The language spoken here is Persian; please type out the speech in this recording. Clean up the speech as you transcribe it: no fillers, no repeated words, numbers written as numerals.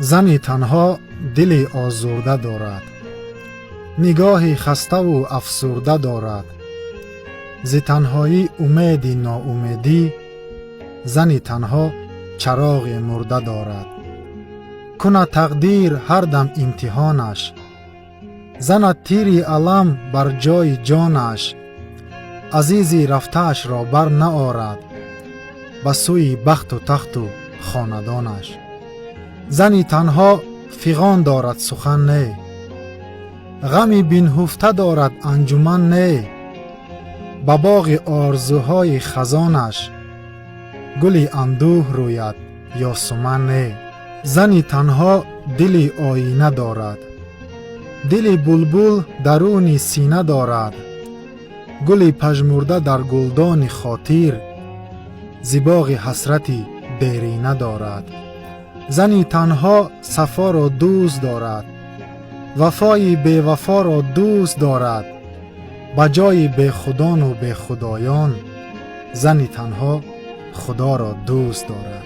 زنی تنها دلی آزرده دارد، نگاهی خسته و افسرده دارد. ز تنهایی امیدی ناامیدی، زنی تنها چراغ مرده دارد. کند تقدیر هر دم امتحانش، زند تیری علم بر جای جانش. عزیزی رفته‌اش را بر نآرد، به سوی بخت و تخت و خاندانش. زنی تنها فغان دارد سخن نه، غمی بنهفته دارد انجمن نه. به باغ آرزوهای خزانش، گلی اندوه روید یا سمن نه. زنی تنها دلی آینه دارد، دلی بلبل درون سینه دارد. گلی پژمرده در گلدان خاطر، ز باغ حسرتی دیرینه دارد. زنی تنها صفا را دوست دارد، وفای بی وفا را دوست دارد. به جای بی خودان و بی خدایان، زنی تنها خدا را دوست دارد.